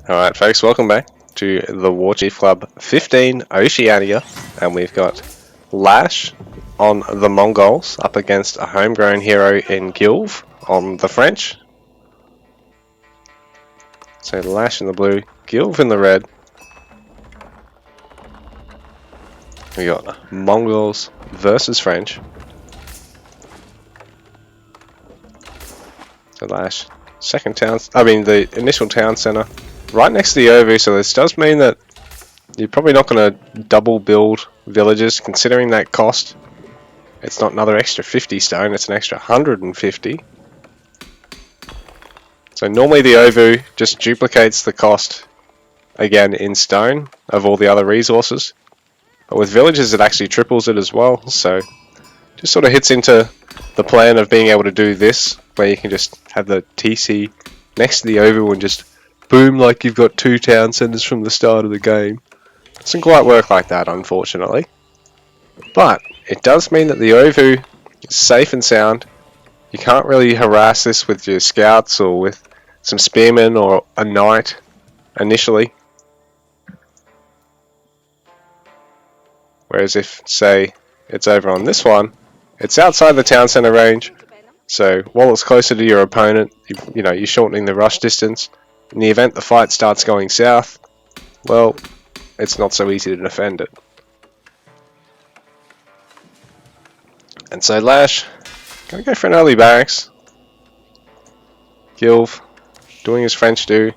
Alright folks, welcome back to the Warchief Club 15 Oceania, and we've got LaSh on the Mongols up against a homegrown hero in Gilv on the French. So LaSh in the blue, Gilv in the red. We got Mongols versus French. So LaSh, the initial town center, right next to the OV, so this does mean that you're probably not going to double build villages, considering that cost. It's not another extra 50 stone, it's an extra 150. So normally the OVU just duplicates the cost again in stone of all the other resources. But with villages it actually triples it as well, so just sort of hits into the plan of being able to do this, where you can just have the TC next to the OVU and just boom like you've got two town centers from the start of the game. It doesn't quite work like that, unfortunately. But it does mean that the OVU is safe and sound. You can't really harass this with your scouts or with some spearmen or a knight initially. Whereas if, say, it's over on this one, it's outside the town centre range, so while it's closer to your opponent, you're shortening the rush distance. In the event the fight starts going south, well, it's not so easy to defend it. And so LaSh, gonna go for an early barracks. Gilv, doing his French do,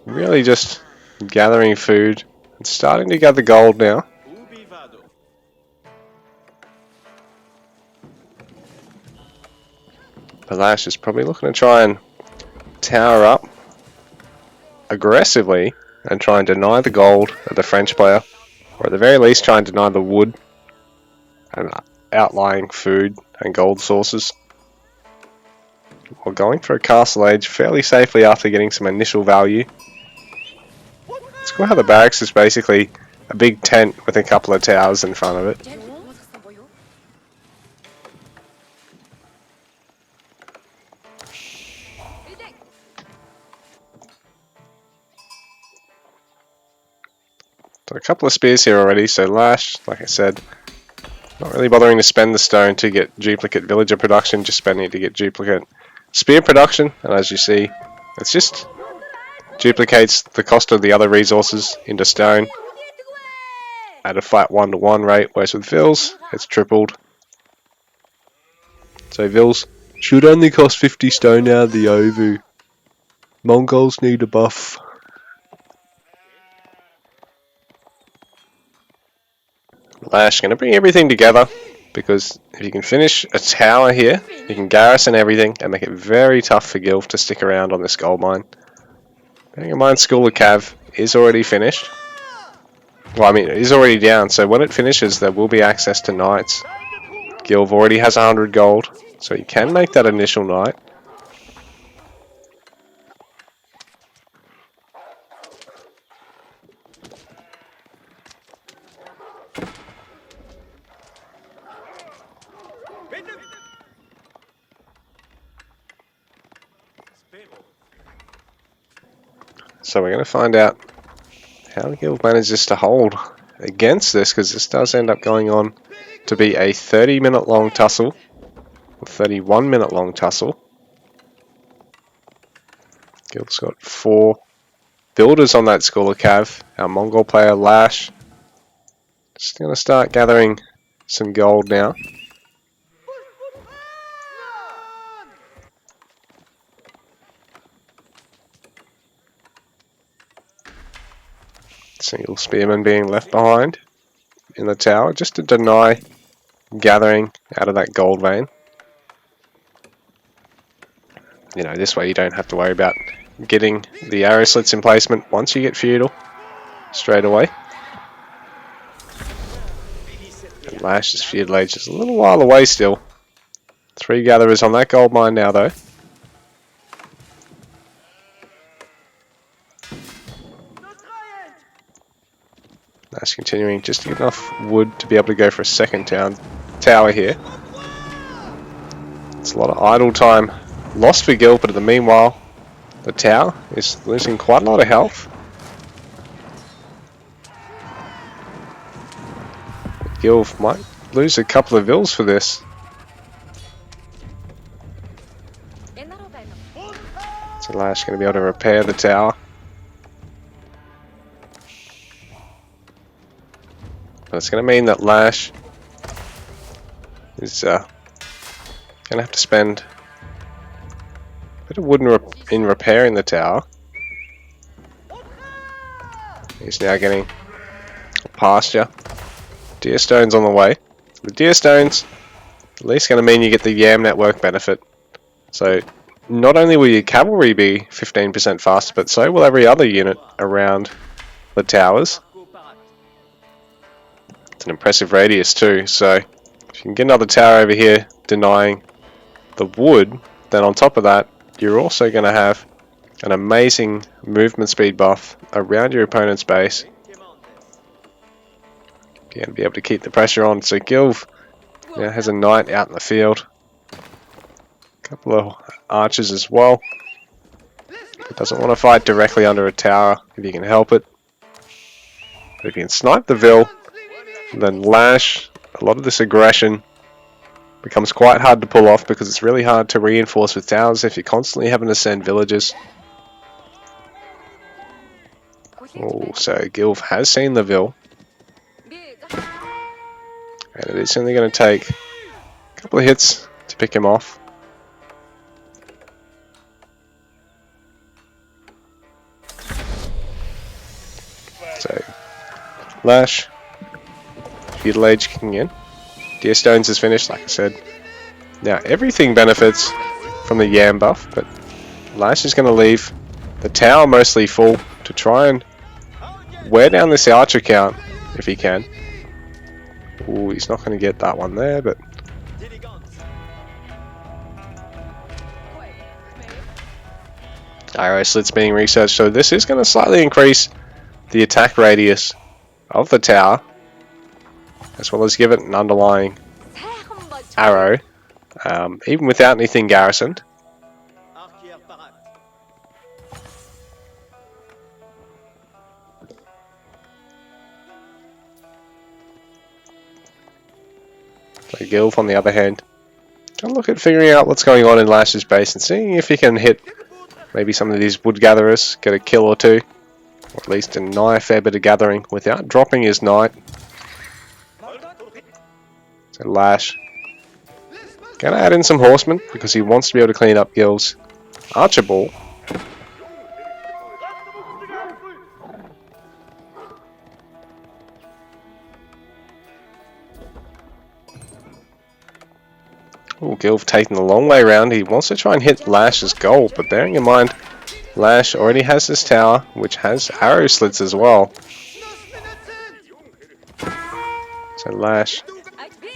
really just gathering food and starting to gather gold now. But LaSh is probably looking to try and tower up aggressively and try and deny the gold of the French player, or at the very least try and deny the wood and outlying food and gold sources. While going for a castle age fairly safely after getting some initial value. It's cool how the barracks is basically a big tent with a couple of towers in front of it. Got a couple of spears here already, so LaSh, like I said, not really bothering to spend the stone to get duplicate villager production, just spending it to get duplicate spear production, and as you see, it's just duplicates the cost of the other resources into stone at a flat 1-to-1 rate, whereas with Vils, it's tripled. So Vils should only cost 50 stone now, the OVU. Mongols need a buff. LaSh going to bring everything together, because if you can finish a tower here, you can garrison everything and make it very tough for Gilv to stick around on this gold mine. Bearing in mind, School of Cav is already finished. Well, I mean, it is already down, so when it finishes, there will be access to knights. Gilv already has 100 gold, so he can make that initial knight. So we're going to find out how Gilv manages to hold against this, because this does end up going on to be a 30-minute long tussle, or 31-minute long tussle. Gilv's got 4 builders on that School of Cav. Our Mongol player LaSh just going to start gathering some gold now. Single spearman being left behind in the tower just to deny gathering out of that gold vein. This way you don't have to worry about getting the arrow slits in placement once you get feudal straight away. And LaSh's feudal age is a little while away still. 3 gatherers on that gold mine now though. LaSh continuing just to get enough wood to be able to go for a second tower here. It's a lot of idle time lost for Gilv, but in the meanwhile, The tower is losing quite a lot of health. Gilv might lose a couple of vills for this. So LaSh going to be able to repair the tower. But it's going to mean that LaSh is going to have to spend a bit of wood in repairing the tower. He's now getting a pasture. Deer stones on the way. The deer stones at least going to mean you get the YAM network benefit. So not only will your cavalry be 15% faster, but so will every other unit around the towers. It's an impressive radius too, so if you can get another tower over here denying the wood, then on top of that you're also going to have an amazing movement speed buff around your opponent's base. You're going to be able to keep the pressure on. So Gilv now has a knight out in the field. A couple of archers as well. He doesn't want to fight directly under a tower if you can help it. But if you can snipe the Vil, then LaSh, a lot of this aggression becomes quite hard to pull off because it's really hard to reinforce with towers if you're constantly having to send villagers. Oh, so Gilv has seen the Vil. And it is only going to take a couple of hits to pick him off. So, LaSh, feudal age kicking in. Deer stones is finished, like I said. Now, everything benefits from the YAM buff, but LaSh is going to leave the tower mostly full to try and wear down this archer count if he can. Ooh, he's not going to get that one there, but arrow slits being researched, so this is going to slightly increase the attack radius of the tower, as well as give it an underlying arrow, even without anything garrisoned. So Gilv, on the other hand, can look at figuring out what's going on in LaSh's base and seeing if he can hit maybe some of these wood gatherers, get a kill or two, or at least deny a fair bit of gathering without dropping his knight. So LaSh gonna add in some horsemen because he wants to be able to clean up Gilv's archer ball. Oh, Gilv taking the long way around. He wants to try and hit LaSh's goal, but bearing in mind LaSh already has this tower, which has arrow slits as well. So LaSh,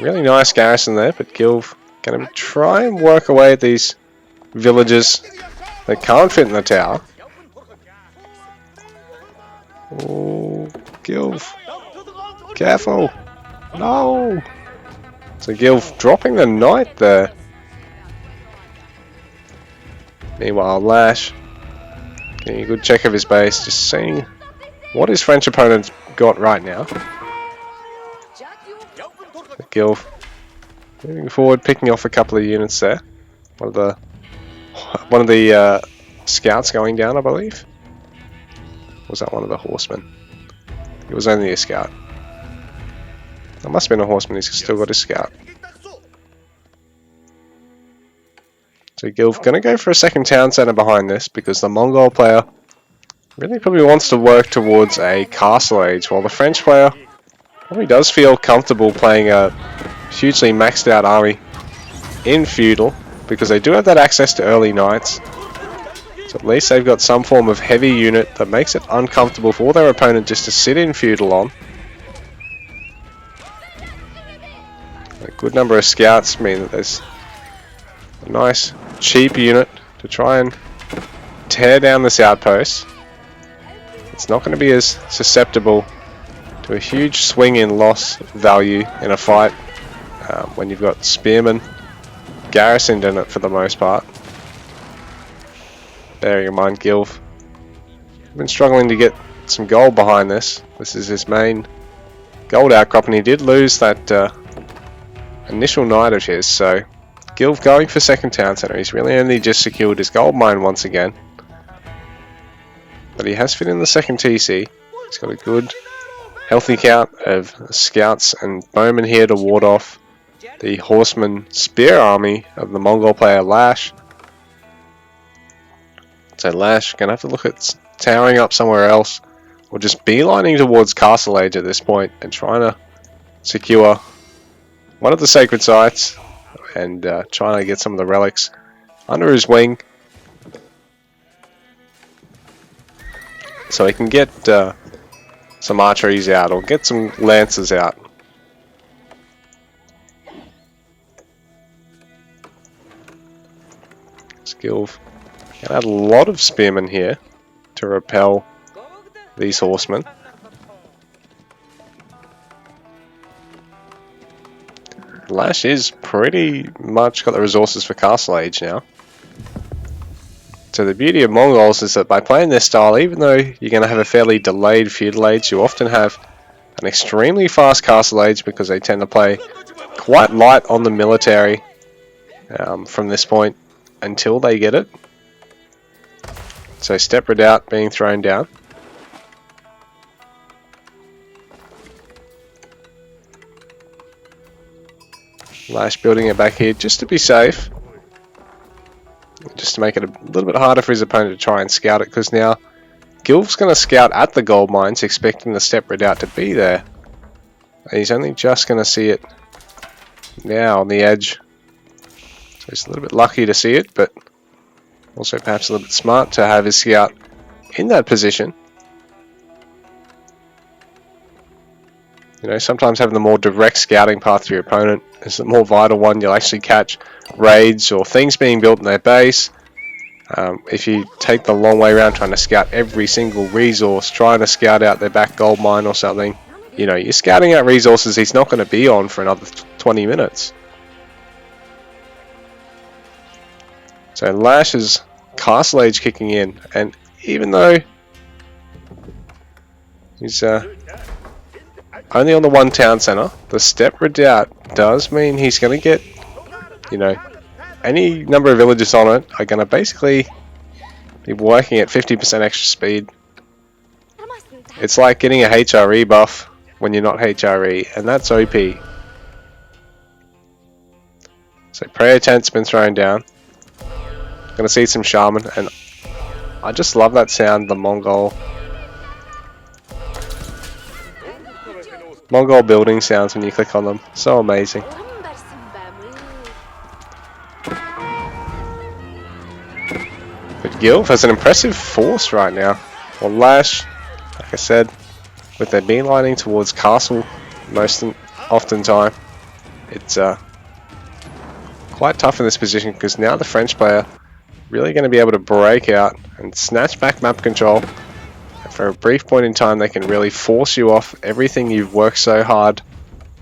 really nice garrison there, but Gilv going to try and work away at these villagers that can't fit in the tower. Oh, Gilv, careful! No! So Gilv dropping the knight there. Meanwhile, LaSh getting a good check of his base, just seeing what his French opponent's got right now. Gilv moving forward, picking off a couple of units there. One of the scouts going down, I believe. Or was that one of the horsemen? It was only a scout. That must have been a horseman, he's still got a scout. So Gilv going to go for a second town centre behind this because the Mongol player really probably wants to work towards a castle age, while the French player probably does feel comfortable playing a hugely maxed out army in feudal because they do have that access to early knights. So at least they've got some form of heavy unit that makes it uncomfortable for their opponent just to sit in feudal on. A good number of scouts mean that there's a nice cheap unit to try and tear down this outpost. It's not going to be as susceptible to a huge swing in loss value in a fight when you've got spearmen garrisoned in it for the most part. Bearing in mind Gilv been struggling to get some gold behind this. This is his main gold outcrop, and he did lose that initial knight of his, so Gilv going for second town center. He's really only just secured his gold mine once again, but he has fit in the second TC. He's got a good healthy count of scouts and bowmen here to ward off the horseman spear army of the Mongol player LaSh. So LaSh gonna have to look at towering up somewhere else, or just beelining towards Castle Age at this point and trying to secure one of the sacred sites and trying to get some of the relics under his wing so he can get some archeries out or get some lances out. Gilv can add a lot of spearmen here to repel these horsemen. LaSh is pretty much got the resources for Castle Age now. So the beauty of Mongols is that by playing this style, even though you're going to have a fairly delayed feudal age, you often have an extremely fast Castle Age because they tend to play quite light on the military from this point until they get it. So Step Redoubt being thrown down. LaSh building it back here just to be safe. Just to make it a little bit harder for his opponent to try and scout it, because now Gilv's going to scout at the gold mines expecting the Step Redoubt to be there. And he's only just going to see it now on the edge. So he's a little bit lucky to see it, but also perhaps a little bit smart to have his scout in that position. You know, sometimes having the more direct scouting path to your opponent is the more vital one. You'll actually catch raids or things being built in their base. If you take the long way around trying to scout every single resource, trying to scout out their back gold mine or something, you know, you're scouting out resources he's not going to be on for another 20 minutes. So LaSh's Castle Age kicking in, and even though he's only on the one town center, the Step Redoubt does mean he's going to get, you know, any number of villages on it are going to basically be working at 50% extra speed. It's like getting a HRE buff when you're not HRE, and that's OP. So Prayer Tent's been thrown down. Gonna see some Shaman, and I just love that sound, the Mongol building sounds when you click on them. So amazing. But Gilv has an impressive force right now. Well, LaSh, like I said, with their beelining towards castle oftentimes, it's quite tough in this position, because now the French player really going to be able to break out and snatch back map control. And for a brief point in time, they can really force you off everything you've worked so hard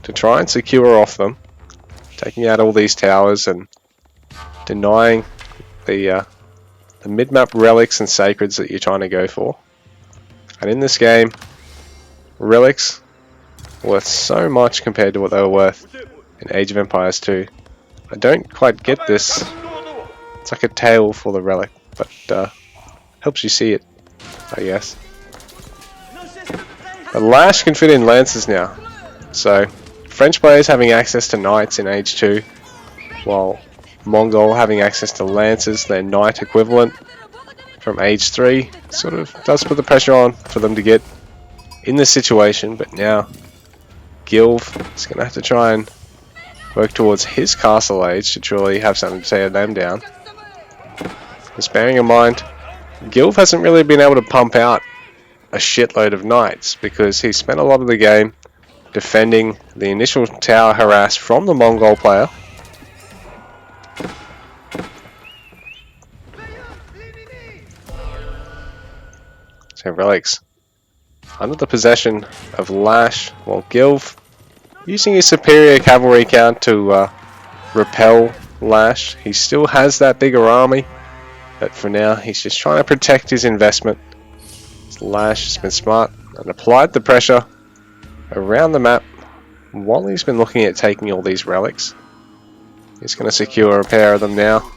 to try and secure off them, taking out all these towers and denying the mid-map relics and sacreds that you're trying to go for. And in this game, relics are worth so much compared to what they were worth in Age of Empires 2. I don't quite get this. It's like a tail for the relic, but helps you see it, I guess. But LaSh can fit in lances now, so French players having access to knights in Age 2, while Mongol having access to lances, their knight equivalent from Age 3, sort of does put the pressure on for them to get in this situation. But now Gilv is going to have to try and work towards his Castle Age to truly have something to tear them down. Just bearing in mind, Gilv hasn't really been able to pump out a shitload of knights because he spent a lot of the game defending the initial tower harass from the Mongol player. So relics under the possession of LaSh, while Gilv using his superior cavalry count to repel LaSh. He still has that bigger army, But for now, he's just trying to protect his investment. LaSh has been smart and applied the pressure around the map while he's been looking at taking all these relics. He's going to secure a pair of them now.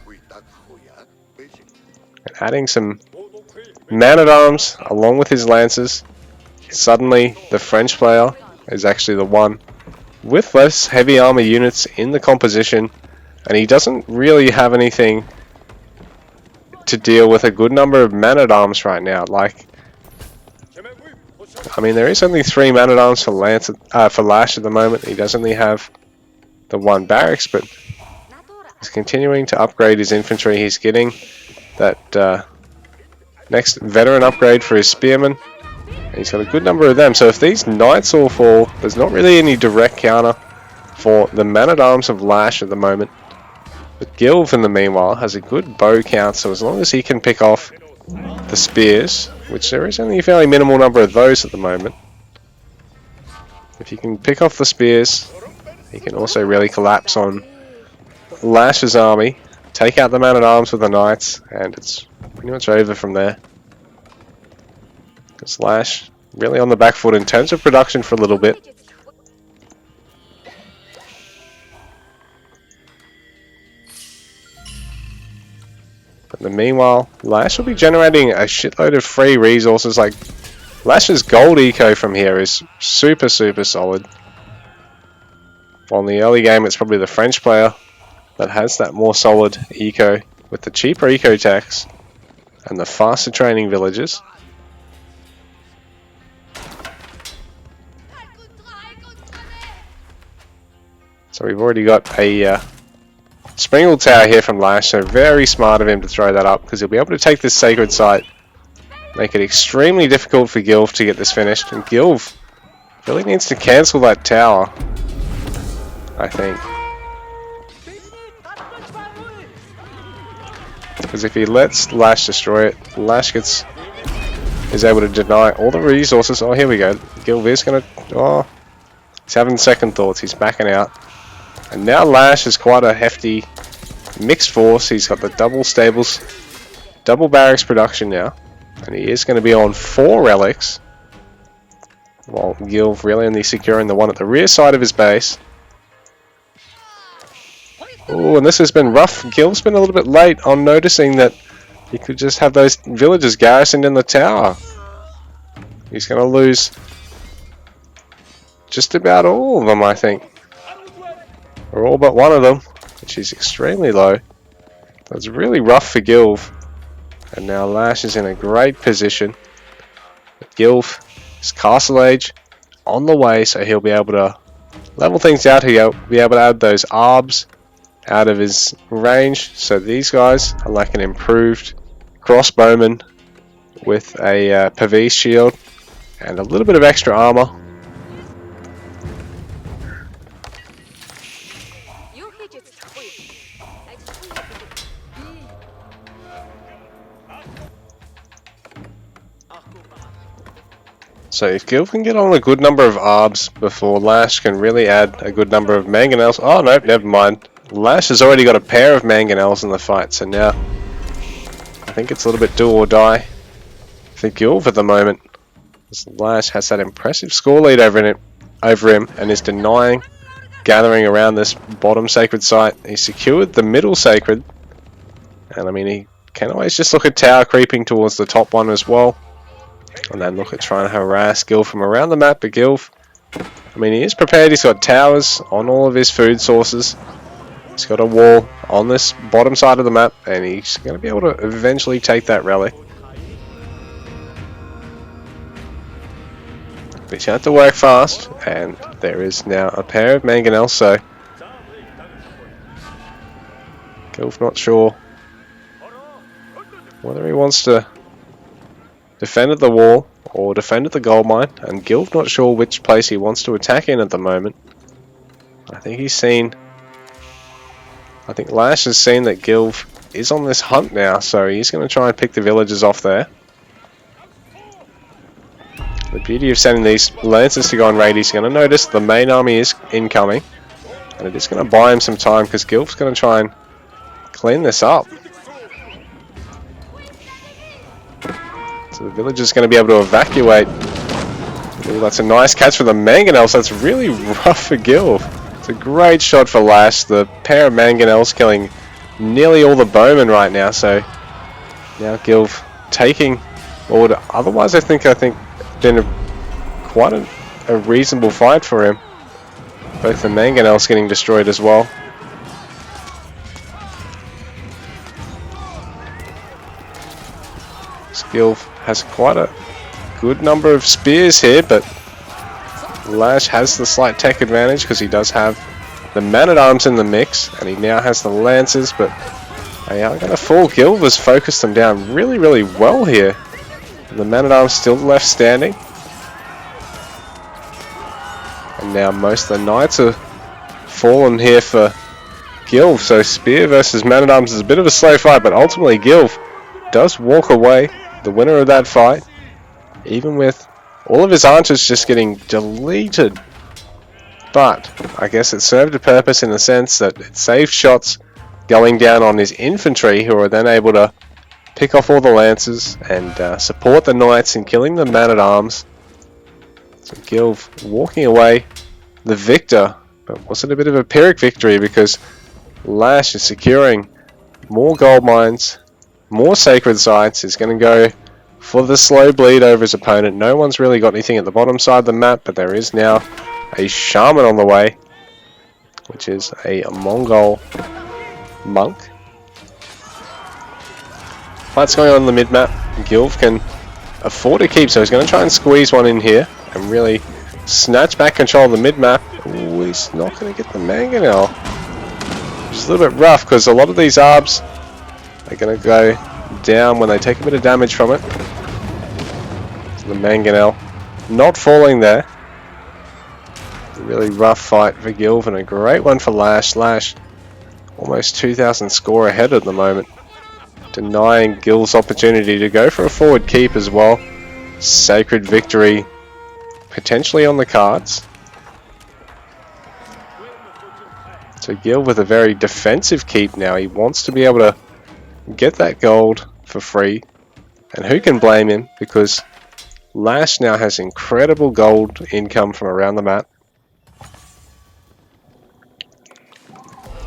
And adding some man-at-arms along with his lancers. Suddenly, the French player is actually the one with less heavy armor units in the composition. And he doesn't really have anything to deal with a good number of man-at-arms right now. Like, I mean, there is only 3 man-at-arms for LaSh at the moment. He does only have the 1 barracks, but he's continuing to upgrade his infantry. He's getting that next veteran upgrade for his spearmen. And he's got a good number of them. So if these knights all fall, there's not really any direct counter for the man-at-arms of LaSh at the moment. But Gilv, in the meanwhile, has a good bow count, so as long as he can pick off the spears, which there is only a fairly minimal number of those at the moment. If he can pick off the spears, he can also really collapse on LaSh's army, take out the man-at-arms with the knights, and it's pretty much over from there. Because LaSh really on the back foot in terms of production for a little bit. But meanwhile, LaSh will be generating a shitload of free resources. Like, LaSh's gold eco from here is super solid. While in the early game it's probably the French player that has that more solid eco with the cheaper eco tax and the faster training villages. So we've already got a Springle Tower here from LaSh, so very smart of him to throw that up, because he'll be able to take this sacred site, make it extremely difficult for Gilv to get this finished, and Gilv really needs to cancel that tower, I think. Because if he lets LaSh destroy it, LaSh is able to deny all the resources. Oh, here we go. Gilv is going to... Oh, he's having second thoughts. He's backing out. And now LaSh is quite a hefty mixed force. He's got the double stables, double barracks production now. And he is going to be on 4 relics. While Gilv really only securing the one at the rear side of his base. Oh, and this has been rough. Gilv's been a little bit late on noticing that he could just have those villagers garrisoned in the tower. He's going to lose just about all of them, I think. Or all but one of them, which is extremely low. That's really rough for Gilv. And now LaSh is in a great position. But Gilv is Castle Age on the way, so he'll be able to level things out. He'll be able to add those ARBs out of his range. So these guys are like an improved crossbowman with a Pavis shield and a little bit of extra armor. So if Gilv can get on a good number of ARBs before LaSh can really add a good number of mangonels. Oh no, never mind. LaSh has already got a pair of mangonels in the fight, so now I think it's a little bit do or die for Gilv at the moment. LaSh has that impressive score lead over him and is denying gathering around this bottom sacred site. He secured the middle sacred, and I mean he can always just look at tower creeping towards the top one as well. And then look at trying to harass Gilv from around the map. But Gilv, I mean, he is prepared. He's got towers on all of his food sources. He's got a wall on this bottom side of the map, and he's going to be able to eventually take that relic. But he's going to have to work fast, and there is now a pair of mangonels, so Gilv not sure whether he wants to defend at the wall or defend at the gold mine, and Gilv not sure which place he wants to attack in at the moment. I think LaSh has seen that Gilv is on this hunt now, so he's going to try and pick the villagers off there. The beauty of sending these lancers to go on raid, he's going to notice the main army is incoming, and it is going to buy him some time because Gilv's going to try and clean this up. So the villager's going to be able to evacuate. Ooh, that's a nice catch for the mangonels. That's really rough for Gilv. It's a great shot for LaSh. The pair of mangonels killing nearly all the bowmen right now. So now Gilv taking what would otherwise I think been quite a reasonable fight for him. Both the mangonels getting destroyed as well. Gilv has quite a good number of spears here, but LaSh has the slight tech advantage because he does have the man-at-arms in the mix, and he now has the lancers, but they are going to fall. Gilv has focused them down really, really well here. And the man-at-arms still left standing. And now most of the knights are fallen here for Gilv, so spear versus man-at-arms is a bit of a slow fight, but ultimately Gilv does walk away the winner of that fight, even with all of his archers just getting deleted. But I guess it served a purpose in the sense that it saved shots going down on his infantry, who are then able to pick off all the lancers and support the knights in killing the man-at-arms. So Gilv walking away the victor, but was it a bit of a Pyrrhic victory because LaSh is securing more gold mines, more sacred sites. He's going to go for the slow bleed over his opponent. No one's really got anything at the bottom side of the map, but there is now a shaman on the way, which is a Mongol monk. Fight's going on in the mid-map. Gilv can afford to keep, so he's going to try and squeeze one in here and really snatch back control of the mid-map. Ooh, he's not going to get the mangonel. It's a little bit rough because a lot of these arbs are going to go down when they take a bit of damage from it. So the mangonel not falling there. A really rough fight for Gilv and a great one for LaSh. LaSh almost 2,000 score ahead at the moment, denying Gilv's opportunity to go for a forward keep as well. Sacred victory potentially on the cards. So Gilv with a very defensive keep now. He wants to be able to get that gold for free, and who can blame him, because LaSh now has incredible gold income from around the map.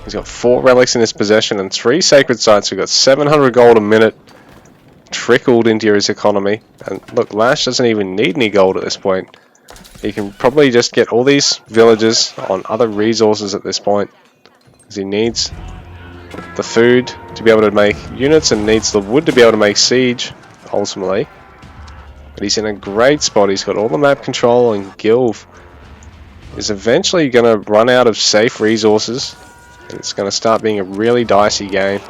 He's got 4 relics in his possession and 3 sacred sites. We've got 700 gold a minute trickled into his economy, and look, LaSh doesn't even need any gold at this point. He can probably just get all these villages on other resources at this point, because he needs the food to be able to make units and needs the wood to be able to make siege ultimately. But he's in a great spot. He's got all the map control, and Gilv is eventually going to run out of safe resources, and it's going to start being a really dicey game.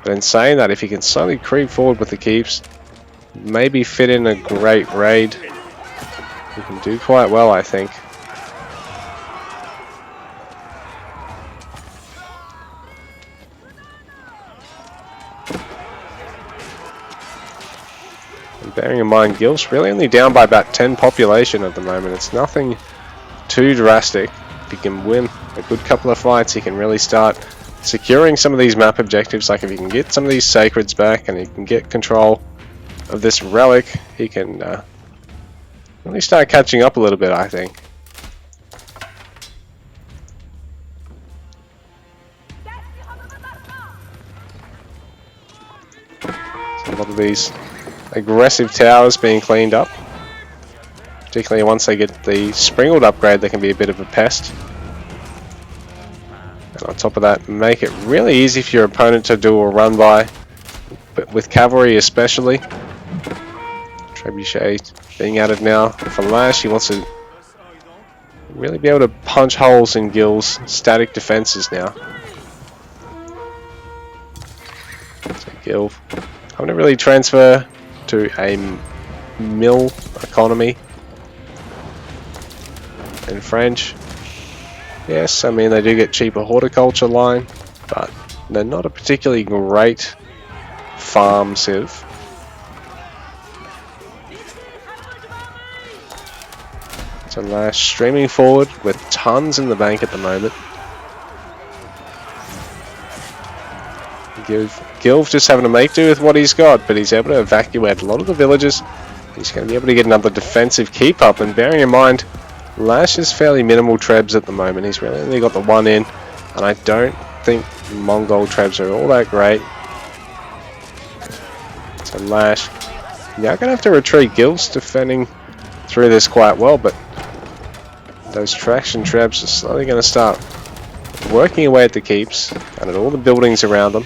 But in saying that, if he can slowly creep forward with the keeps, maybe fit in a great raid, he can do quite well, I think. And bearing in mind, Gilv's really only down by about 10 population at the moment. It's nothing too drastic. If he can win a good couple of fights, he can really start securing some of these map objectives. Like if he can get some of these sacreds back and he can get control of this relic, he can really start catching up a little bit, I think. So a lot of these aggressive towers being cleaned up, particularly once they get the Springald upgrade. They can be a bit of a pest, and on top of that, make it really easy for your opponent to do a run by, but with cavalry especially. Trebuchet being added now for LaSh. He wants to really be able to punch holes in Gilv's static defenses now. So Gilv having to really transfer to a mill economy in French. Yes, I mean they do get cheaper horticulture line, but they're not a particularly great farm civ. So LaSh streaming forward with tons in the bank at the moment. Gilv just having to make do with what he's got, but he's able to evacuate a lot of the villagers. He's going to be able to get another defensive keep up, and bearing in mind, LaSh is fairly minimal trebs at the moment. He's really only got the one in, and I don't think Mongol trebs are all that great. So LaSh now going to have to retreat. Gilv's defending through this quite well, but those traction trebs are slowly going to start working away at the keeps and at all the buildings around them.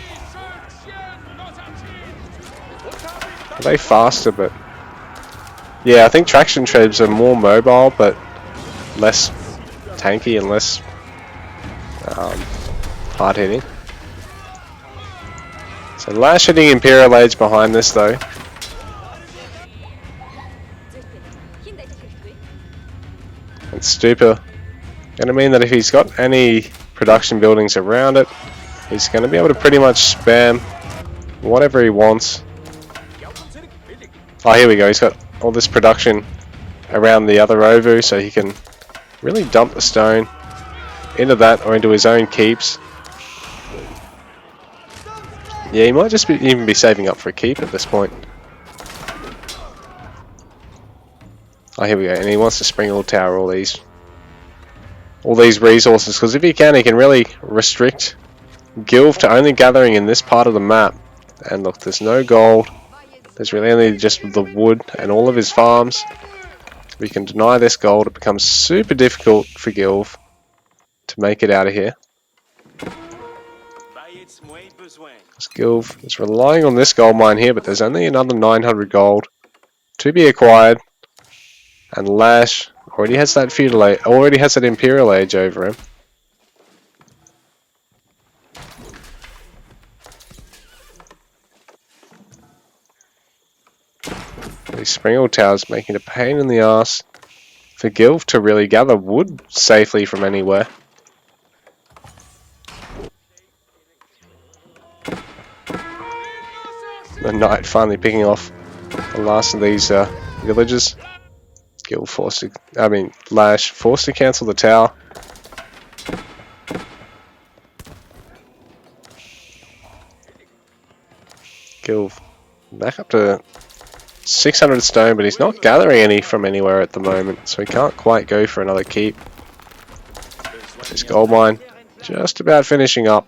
Are they faster? But yeah, I think traction trebs are more mobile, but less tanky and less hard hitting. So LaSh hitting Imperial Age behind this though. And Stupa going to mean that if he's got any production buildings around it, he's going to be able to pretty much spam whatever he wants. Oh, here we go. He's got all this production around the other Ovu, so he can really dump the stone into that or into his own keeps. Yeah, he might just even be saving up for a keep at this point. Oh, here we go. And he wants to Springald Tower all these resources, because if he can really restrict Gilv to only gathering in this part of the map. And look, there's no gold. There's really only just the wood and all of his farms. If we can deny this gold, it becomes super difficult for Gilv to make it out of here. Gilv is relying on this gold mine here, but there's only another 900 gold to be acquired. And LaSh already has that feudal age, already has that Imperial Age over him. These Springald Towers making it a pain in the ass for Gilv to really gather wood safely from anywhere. The knight finally picking off the last of these villages. LaSh forced to cancel the tower. Gilv back up to 600 stone, but he's not gathering any from anywhere at the moment, so he can't quite go for another keep. This gold mine just about finishing up.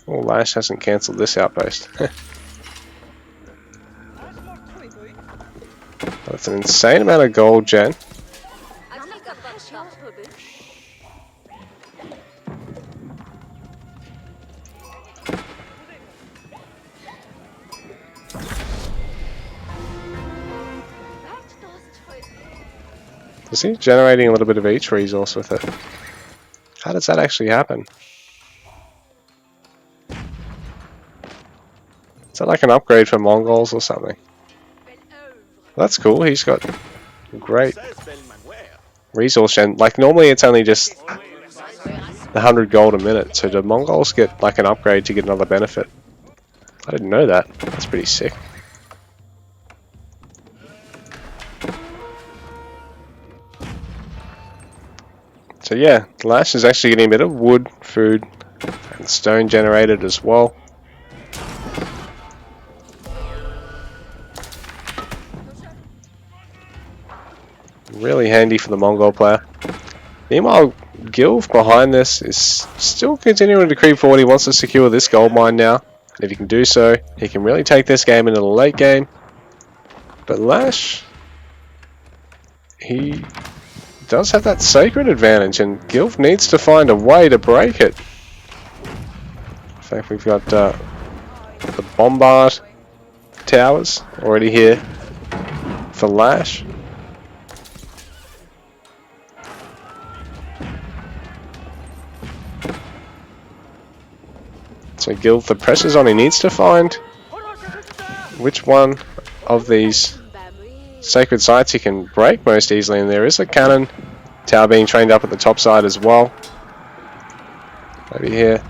Oh, LaSh hasn't cancelled this outpost. That's an insane amount of gold gen. Is he generating a little bit of each resource with it? How does that actually happen? Is that like an upgrade for Mongols or something? That's cool, he's got great resource gen. Like normally it's only just 100 gold a minute, so do Mongols get like an upgrade to get another benefit? I didn't know that. That's pretty sick. So yeah, LaSh is actually getting a bit of wood, food, and stone generated as well. Really handy for the Mongol player. Meanwhile, Gilv behind this is still continuing to creep forward. He wants to secure this gold mine now. And if he can do so, he can really take this game into the late game. But LaSh, he does have that sacred advantage, and Gilv needs to find a way to break it. In fact, we've got the Bombard Towers already here for LaSh. So Gilv, the pressure's on. He needs to find which one of these sacred sites he can break most easily, and there is a cannon tower being trained up at the top side as well. Over here,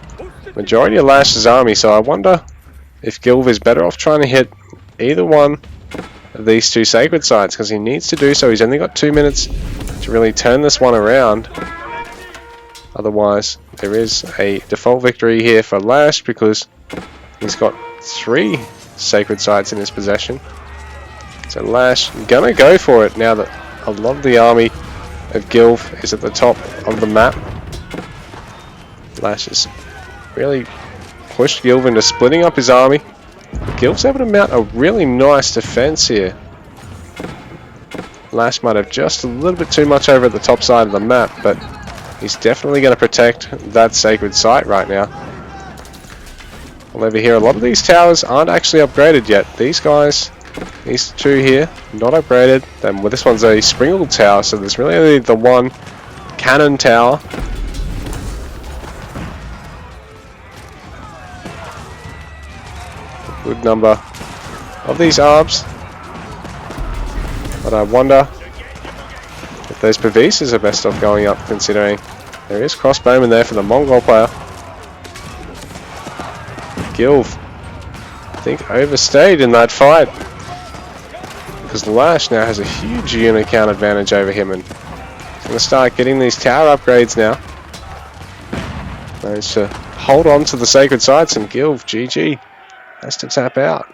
majority of LaSh's army, so I wonder if Gilv is better off trying to hit either one of these two sacred sites, because he needs to do so. He's only got 2 minutes to really turn this one around. Otherwise, there is a default victory here for LaSh, because he's got 3 sacred sites in his possession. So LaSh gonna go for it now that a lot of the army of Gilv is at the top of the map. LaSh has really pushed Gilv into splitting up his army. Gilv's able to mount a really nice defense here. LaSh might have just a little bit too much over at the top side of the map, but he's definitely going to protect that sacred site right now. Well, over here, a lot of these towers aren't actually upgraded yet. These guys, these two here, not upgraded. Then, well, this one's a sprinkled tower, so there's really only the one cannon tower. A good number of these ARBs. But I wonder if those Pavises are best off going up, considering there is crossbowman there for the Mongol player. Gilv, I think, overstayed in that fight, because LaSh now has a huge unit count advantage over him, and he's going to start getting these tower upgrades now. Managed to hold on to the sacred sites, and Gilv, GG, has to tap out.